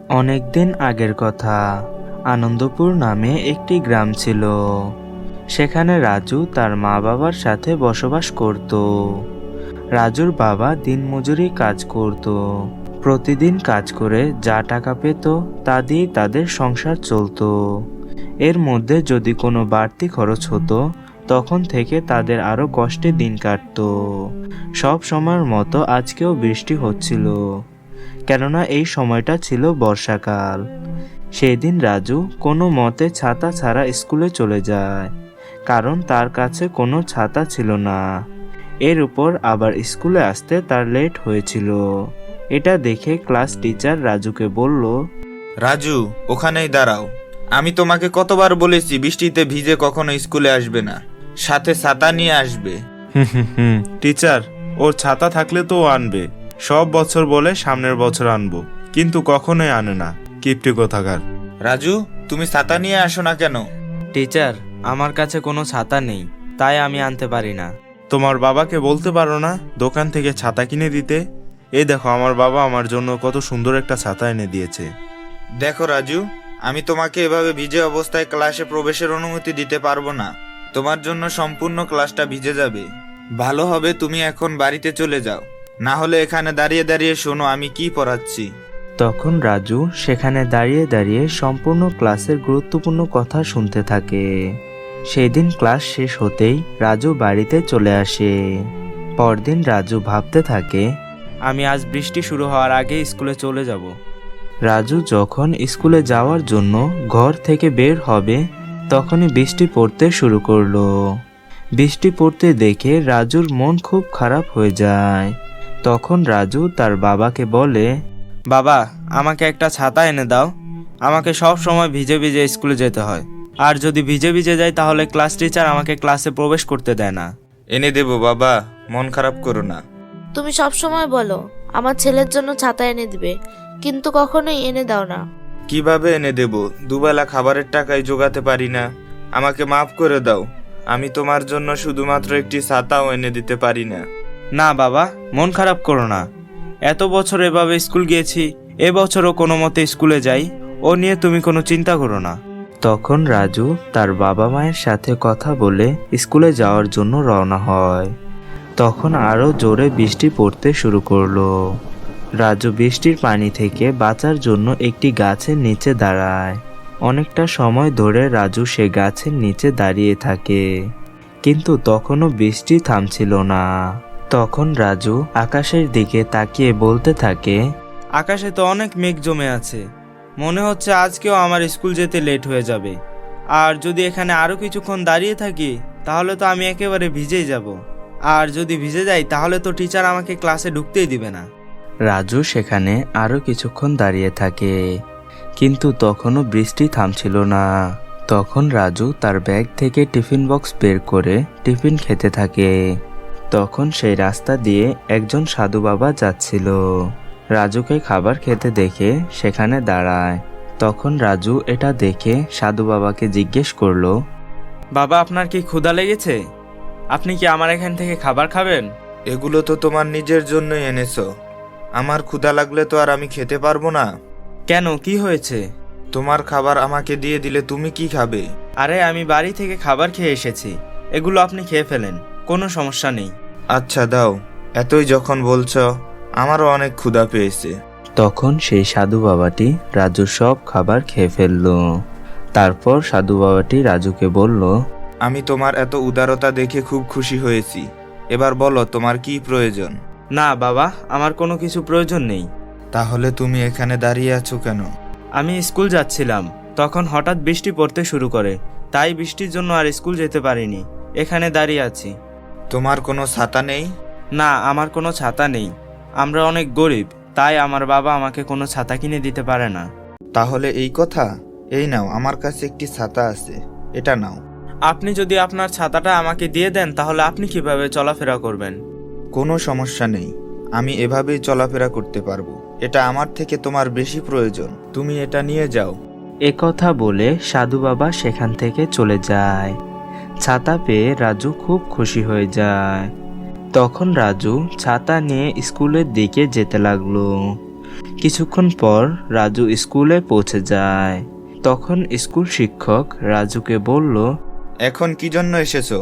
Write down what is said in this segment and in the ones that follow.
অনেকদিন আগের কথা। আনন্দপুর নামে একটি গ্রাম ছিল। সেখানে রাজু তার মা বাবার সাথে বসবাস করত। রাজুর বাবা দিনমজুরি কাজ করত। প্রতিদিন কাজ করে যা টাকা পেত তা দিয়ে তাদের সংসার চলতো। এর মধ্যে যদি কোনো বাড়তি খরচ হতো তখন থেকে তাদের আরো কষ্টে দিন কাটতো। সব সময়ের মতো আজকেও বৃষ্টি হচ্ছিল, কেননা এই সময়টা ছিল বর্ষাকাল। সেই দিন রাজু কোনো মতে ছাতা ছাড়া স্কুলে চলে যায়, কারণ তার কাছে কোনো ছাতা ছিল না। এর উপর আবার স্কুলে আসতে তার লেট হয়েছিল। এটা দেখে ক্লাস টিচার রাজুকে বলল, রাজু, ওখানেই দাঁড়াও। আমি তোমাকে কতবার বলেছি বৃষ্টিতে ভিজে কখনো স্কুলে আসবে না, সাথে ছাতা নিয়ে আসবে। টিচার, ওর ছাতা থাকলে তো ও আনবে। সব বছর বলে সামনের বছর আনবো, কিন্তু কখনোই আনে না। কিপটে কোথাকার। রাজু, তুমি ছাতা নিয়ে আসো না কেন? টিচার, আমার কাছে কোনো ছাতা নেই, তাই আমি আনতে পারি না। তোমার বাবাকে বলতে পারো না দোকান থেকে ছাতা কিনে দিতে? এই দেখো, আমার বাবা আমার জন্য কত সুন্দর একটা ছাতা এনে দিয়েছে। দেখো রাজু, আমি তোমাকে এভাবে ভিজে অবস্থায় ক্লাসে প্রবেশের অনুমতি দিতে পারবো না। তোমার জন্য সম্পূর্ণ ক্লাসটা ভিজে যাবে। ভালো হবে তুমি এখন বাড়িতে চলে যাও, না হলে এখানে দাঁড়িয়ে দাঁড়িয়ে শোনো আমি কি পড়াচ্ছি। তখন রাজু সেখানে দাঁড়িয়ে দাঁড়িয়ে সম্পূর্ণ ক্লাসের গুরুত্বপূর্ণ কথা শুনতে থাকে। সেই দিন ক্লাস শেষ হতেই রাজু বাড়িতে চলে আসে। পরদিন রাজু ভাবতে থাকে, আমি আজ বৃষ্টি শুরু হওয়ার আগে স্কুলে চলে যাব। রাজু যখন স্কুলে যাওয়ার জন্য ঘর থেকে বের হবে তখনই বৃষ্টি পড়তে শুরু করলো। বৃষ্টি পড়তে দেখে রাজুর মন খুব খারাপ হয়ে যায়। তখন রাজু তার বাবাকে বলে, বাবা, আমাকে একটা ছাতা এনে দাও। আমাকে সব সময় ভিজে ভিজে স্কুলে যেতে হয়, আর যদি ভিজে ভিজে যাই তাহলে ক্লাস টিচার আমাকে ক্লাসে প্রবেশ করতে দেয় না। এনে দেবো বাবা, মন খারাপ করো না। তুমি সব সময় বলো আমার ছেলের জন্য ছাতা এনে দিবে, কিন্তু কখনোই এনে দাও না। কিভাবে এনে দেব? দুবেলা খাবারের টাকাই জোগাতে পারি না। আমাকে মাফ করে দাও, আমি তোমার জন্য শুধুমাত্র একটি ছাতাও এনে দিতে পারি না। না বাবা, মন খারাপ করো না। এত বছর এভাবে স্কুল গিয়েছি, এবছরও কোনো মতে স্কুলে যাই, ও নিয়ে তুমি কোনো চিন্তা করো না। তখন রাজু তার বাবা মায়ের সাথে কথা বলে স্কুলে যাওয়ার জন্য রওনা হয়। তখন আরো জোরে বৃষ্টি পড়তে শুরু করলো। রাজু বৃষ্টির পানি থেকে বাঁচার জন্য একটি গাছের নিচে দাঁড়ায়। অনেকটা সময় ধরে রাজু সে গাছের নিচে দাঁড়িয়ে থাকে, কিন্তু তখনও বৃষ্টি থামছিল না। তখন রাজু আকাশের দিকে তাকিয়ে বলতে থাকে, আকাশে তো অনেক মেঘ জমে আছে, মনে হচ্ছে আজকেও আমার স্কুল যেতে লেট হয়ে যাবে। আর যদি এখানে আরো কিছুক্ষণ দাঁড়িয়ে থাকি তাহলে তো আমি একেবারে ভিজেই যাব, আর যদি ভিজে যাই তাহলে তো টিচার আমাকে ক্লাসে ঢুকতেই দিবে না। রাজু সেখানে আরো কিছুক্ষণ দাঁড়িয়ে থাকে, কিন্তু তখনও বৃষ্টি থামছিল না। তখন রাজু তার ব্যাগ থেকে টিফিন বক্স বের করে টিফিন খেতে থাকে। তখন সেই রাস্তা দিয়ে একজন সাধু বাবা যাচ্ছিল। রাজুকে খাবার খেতে দেখে সেখানে দাঁড়ায়। তখন রাজু এটা দেখে সাধু বাবাকে জিজ্ঞেস করলো, বাবা, আপনার কি ক্ষুধা লেগেছে? আপনি কি আমার এখান থেকে খাবার খাবেন? এগুলো তো তোমার নিজের জন্যই এনেছো। আমার ক্ষুধা লাগলে তো আর আমি খেতে পারবো না। কেন, কি হয়েছে? তোমার খাবার আমাকে দিয়ে দিলে তুমি কি খাবে? আরে, আমি বাড়ি থেকে খাবার খেয়ে এসেছি, এগুলো আপনি খেয়ে ফেলেন, কোনো সমস্যা নেই। আচ্ছা দাও, এতই যখন বলছো, আমারও অনেক ক্ষুধা পেয়েছে। তখন সেই সাধু বাবাটি রাজুর সব খাবার খেয়ে ফেলল। তারপর সাধু বাবাটি রাজুকে বলল, আমি তোমার এত উদারতা দেখে খুব খুশি হয়েছি। এবার বলো তোমার কি প্রয়োজন? না বাবা, আমার কোনো কিছু প্রয়োজন নেই। তাহলে তুমি এখানে দাঁড়িয়ে আছো কেন? আমি স্কুল যাচ্ছিলাম, তখন হঠাৎ বৃষ্টি পড়তে শুরু করে, তাই বৃষ্টির জন্য আর স্কুল যেতে পারিনি, এখানে দাঁড়িয়ে আছি। তোমার কোনো ছাতা নেই? না, আমার কোনো ছাতা নেই। আমরা অনেক গরিব, তাই আমার বাবা আমাকে কোনো ছাতা কিনে দিতে পারে না। তাহলে এই কথা, এই নাও, আমার কাছে একটি ছাতা আছে, এটা নাও। আপনি যদি আপনার ছাতাটা আমাকে দিয়ে দেন তাহলে আপনি কিভাবে চলাফেরা করবেন? কোনো সমস্যা নেই, আমি এভাবেই চলাফেরা করতে পারবো। এটা আমার থেকে তোমার বেশি প্রয়োজন, তুমি এটা নিয়ে যাও। একথা বলে সাধু বাবা সেখান থেকে চলে যায়। ছাতা পেয়ে রাজু খুব খুশি হয়ে যায়। তখন রাজু ছাতা নিয়ে স্কুলের দিকে যেতে লাগলো, কিছুক্ষণ পর রাজু স্কুলে পৌঁছে যায়। তখন স্কুল শিক্ষক রাজুকে বলল, এখন কি জন্য এসেছো?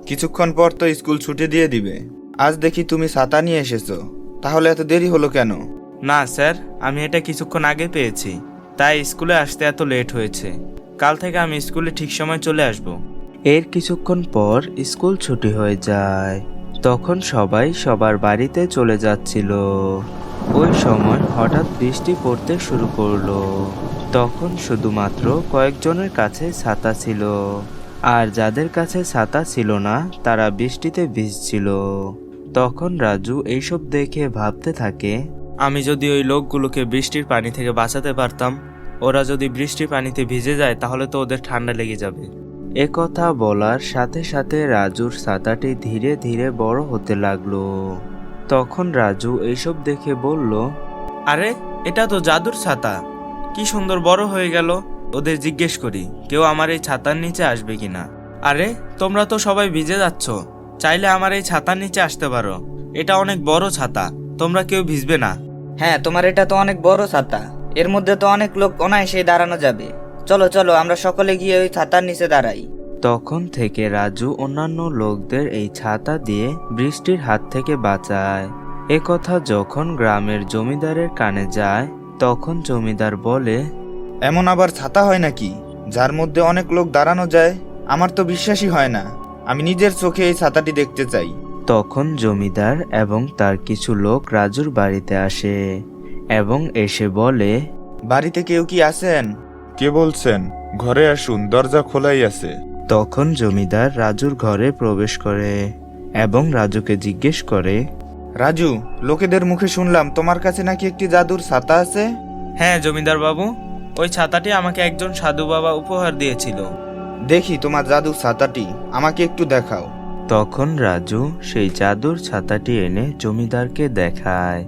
কিছুক্ষণ পর তো স্কুল ছুটি দিয়ে দিবে। আজ দেখি তুমি ছাতা নিয়ে এসেছো, তাহলে এত দেরি হলো কেন? না স্যার, আমি এটা কিছুক্ষণ আগে পেয়েছি, তাই স্কুলে আসতে এত লেট হয়েছে। কাল থেকে আমি স্কুলে ঠিক সময় চলে আসব। এর কিছুক্ষণ পর স্কুল ছুটি হয়ে যায়। তখন সবাই সবার বাড়িতে চলে যাচ্ছিল। ওই সময় হঠাৎ বৃষ্টি পড়তে শুরু করলো। তখন শুধুমাত্র কয়েকজনের কাছে ছাতা ছিল, আর যাদের কাছে ছাতা ছিল না তারা বৃষ্টিতে ভিজছিল। তখন রাজু এইসব দেখে ভাবতে থাকে, আমি যদি ওই লোকগুলোকে বৃষ্টির পানি থেকে বাঁচাতে পারতাম, ওরা যদি বৃষ্টির পানিতে ভিজে যায় তাহলে তো ওদের ঠান্ডা লেগে যাবে। একথা বলার সাথে সাথে রাজুর ছাতাটি ধীরে ধীরে বড় হতে লাগলো। তখন রাজু এইসব দেখে বলল, আরে এটা তো জাদুর ছাতা, কি সুন্দর বড় হয়ে গেল। ওদের জিজ্ঞেস করি কেউ আমার এই ছাতার নিচে আসবে কিনা। আরে তোমরা তো সবাই ভিজে যাচ্ছ, চাইলে আমার এই ছাতার নিচে আসতে পারো। এটা অনেক বড় ছাতা, তোমরা কেউ ভিজবে না। হ্যাঁ, তোমার এটা তো অনেক বড় ছাতা, এর মধ্যে তো অনেক লোক অনায়াসে দাঁড়ানো যাবে। চলো চলো আমরা সকলে গিয়ে ওই ছাতার নিচে দাঁড়াই। তখন থেকে রাজু অন্যান্য লোকদের এই ছাতা দিয়ে বৃষ্টির হাত থেকে বাঁচায়। একথা যখন গ্রামের জমিদারের কানে যায়, তখন জমিদার বলে, এমন আবার ছাতা হয় নাকি যার মধ্যে অনেক লোক দাঁড়ানো যায়? আমার তো বিশ্বাসই হয় না। আমি নিজের চোখে এই ছাতাটি দেখতে চাই। তখন জমিদার এবং তার কিছু লোক রাজুর বাড়িতে আসে এবং এসে বলে, বাড়িতে কেউ কি আছেন? কে বলছেন? ঘরে আসুন, দরজা খোলাই আছে। তখন জমিদার রাজুর ঘরে প্রবেশ করে এবং রাজুকে জিজ্ঞেস করে, রাজু, লোকেদের মুখে শুনলাম তোমার কাছে নাকি একটি জাদুর ছাতা আছে। হ্যাঁ জমিদার বাবু, ওই ছাতাটি আমাকে একজন সাধু বাবা উপহার দিয়েছিল। দেখি তোমার জাদুর ছাতাটি, আমাকে একটু দেখাও। তখন রাজু সেই জাদুর ছাতাটি এনে জমিদারকে দেখায়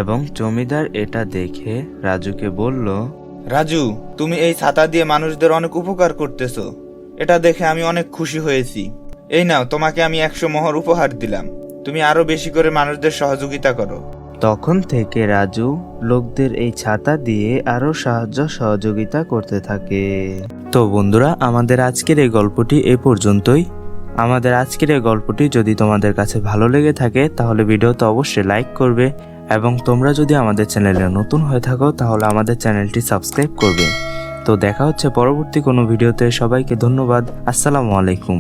এবং জমিদার এটা দেখে রাজুকে বলল, রাজু, তুমি এই ছাতা দিয়ে মানুষদের অনেক উপকার করতেছো। এটা দেখে আমি অনেক খুশি হয়েছি। এই নাও, তোমাকে আমি 100 মোহর উপহার দিলাম। তুমি আরো বেশি করে মানুষদের সহযোগিতা করো। তখন থেকে রাজু লোকদের এই ছাতা দিয়ে আরো সাহায্য সহযোগিতা করতে থাকে। তো বন্ধুরা, আমাদের আজকের এই গল্পটি এ পর্যন্তই। আমাদের আজকের এই গল্পটি যদি তোমাদের কাছে ভালো লেগে থাকে তাহলে ভিডিওতে অবশ্যই লাইক করবে এবং তোমরা যদি আমাদের চ্যানেলে নতুন হয়ে থাকো তাহলে আমাদের চ্যানেলটি সাবস্ক্রাইব করবে। তো দেখা হচ্ছে পরবর্তী কোনো ভিডিওতে। সবাইকে ধন্যবাদ। আসসালামু আলাইকুম।